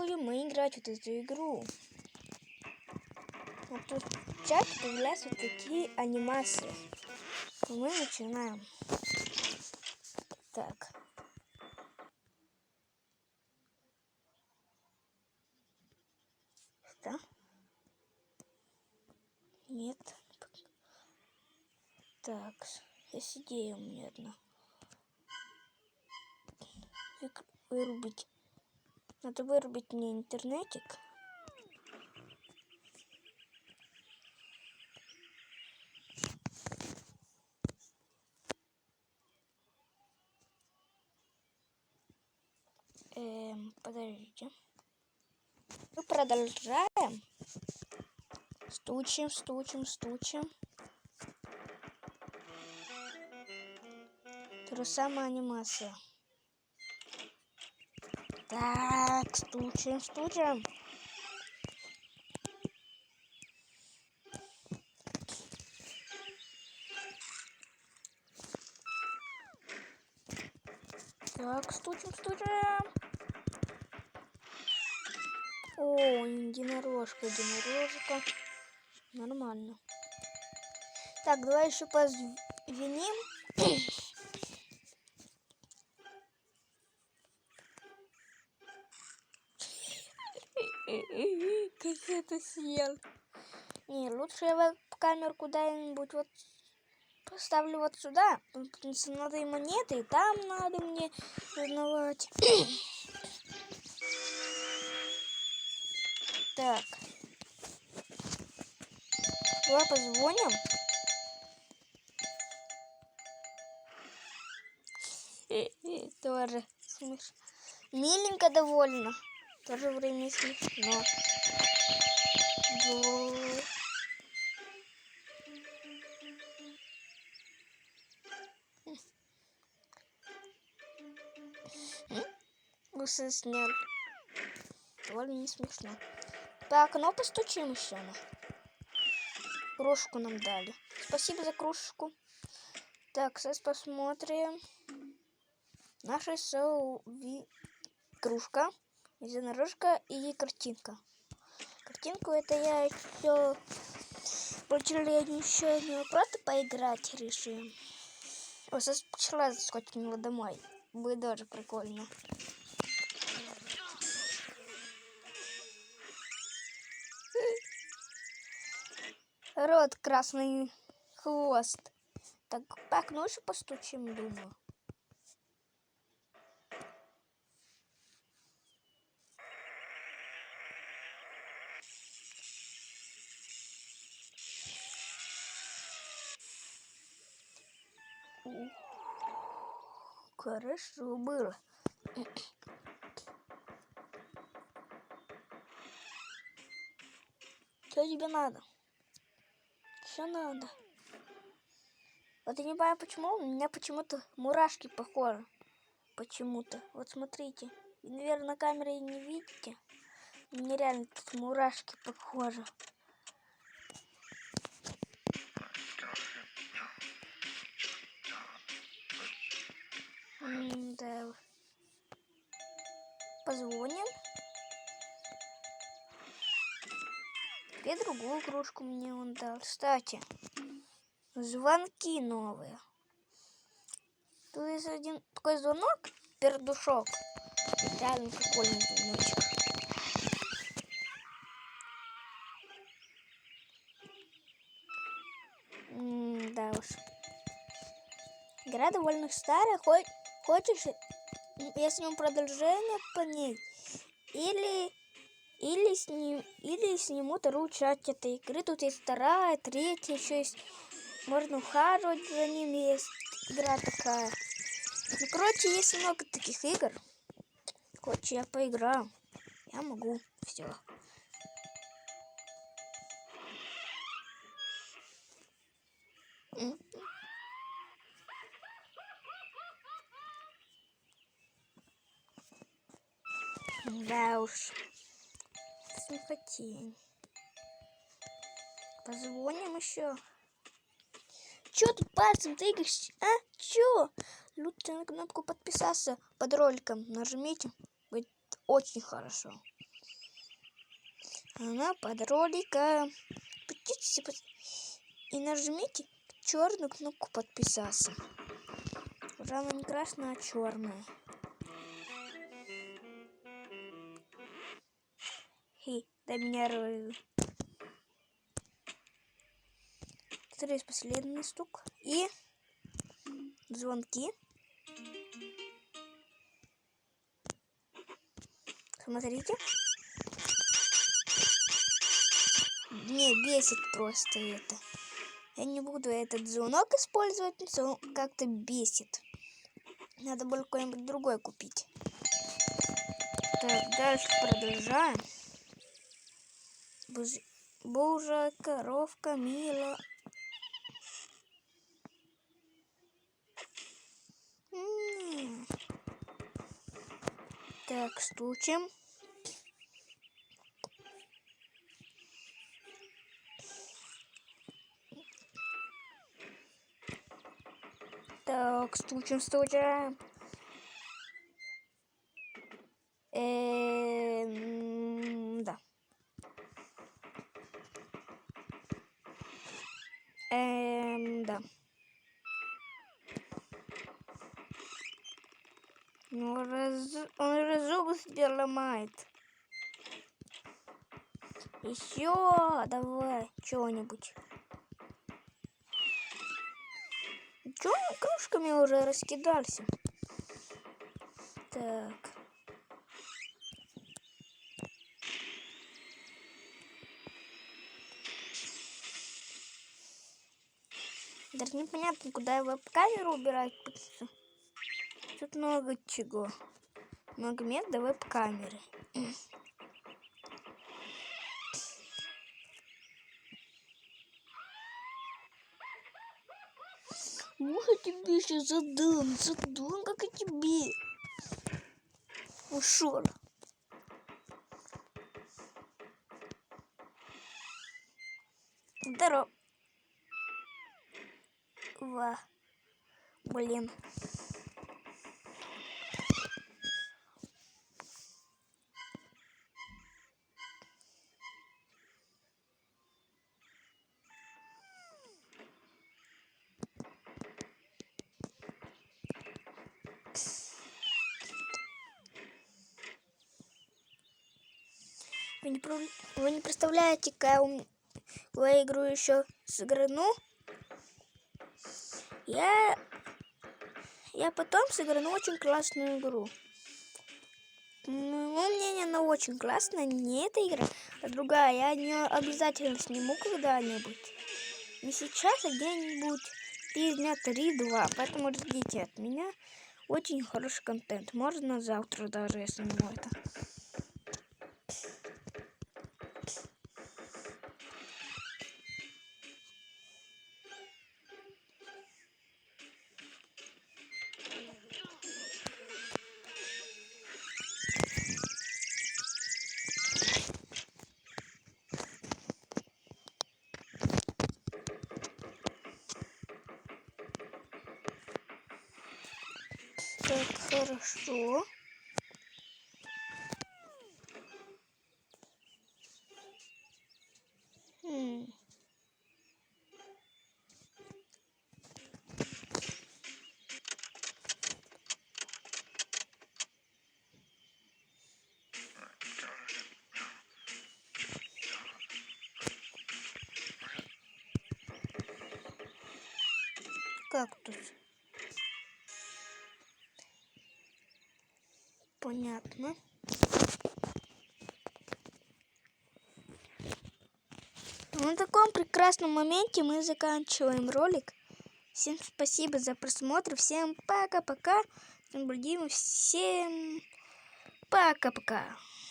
будем мы играть вот эту игру. Вот тут в чате появляются вот такие анимации. Мы начинаем. Так. Что? Нет. Так. Есть идея у меня одна. Как вырубить? Надо вырубить мне интернетик. Подождите. Мы продолжаем. Стучим, стучим, стучим. То же самая анимация. Так, стучим, стучим. Так, стучим, стучим. О, единорожка, единорожка. Нормально. Так, давай еще позвеним. Как это съел? Не, лучше я камеру куда-нибудь вот поставлю вот сюда. Потому что надо и монеты, и там надо мне узнавать. Так. Давай позвоним. Тоже смешно. Миленько довольно. В то же время смешно. Усы снял. Довольно не смешно. Так, ну постучим еще. Кружку нам дали. Спасибо за кружку. Так, сейчас посмотрим. Наша кружка, единорожка и картинка. Картинку это я еще еще не просто поиграть решим. Вот сейчас пчела заскочила домой. Будет тоже прикольно. Рот красный, хвост. Так, ну еще постучим, думаю. Хорошо было. Что тебе надо? Что надо? Вот я не понимаю, почему у меня почему-то мурашки похожи. Почему-то. Вот смотрите. Вы, наверное, на камере не видите. У меня реально тут мурашки похожи. Да. Позвоним. И другую кружку мне он дал. Кстати, звонки новые. Тут есть один такой звонок, пердушок. Реально прикольный звоночек. Да уж. Игра довольно старая. Хочешь, я сниму продолжение по ней? Или сниму вторую часть этой игры. Тут есть вторая, третья, еще есть. Можно ухаживать за ним. Есть игра такая. Ну, короче, есть много таких игр. Короче, я поиграю. Я могу. Все. Да уж. Симпатия. Позвоним еще. Чё тут пальцем тыкаешь? А? Чё? Лучше на кнопку подписаться под роликом нажмите. Будет очень хорошо. Она под роликом. Подпишитесь и нажмите черную кнопку подписаться. Уже она не красная, а черная. Хей, дай меня ролик. Это есть последний стук. И звонки. Смотрите. Мне бесит просто это. Я не буду этот звонок использовать, но он как-то бесит. Надо было какой-нибудь другой купить. Так, дальше продолжаем. Боже, коровка, мила. Так, стучим. Так, стучим. Да. Да. Он зубы себе ломает. Еще давай что-нибудь. Чё мы кружками уже раскидался? Так. Даже непонятно, куда я веб-камеру убирать. Тут много чего. Много мест до веб-камеры. Может, я тебе сейчас задам, как и тебе. Ушел. Здорово. Блин. Вы не представляете, какая я игру еще сыграну. Я потом сыграну очень классную игру. Моего мнения, она очень классная. Не эта игра, а другая. Я ее обязательно сниму когда-нибудь. Не сейчас, а где-нибудь через дня 3-2. Поэтому ждите от меня. Очень хороший контент. Можно завтра даже, я сниму это. Так, хорошо. Кактус. Понятно. На таком прекрасном моменте мы заканчиваем ролик. Всем спасибо за просмотр. Всем пока-пока. Всем пока-пока.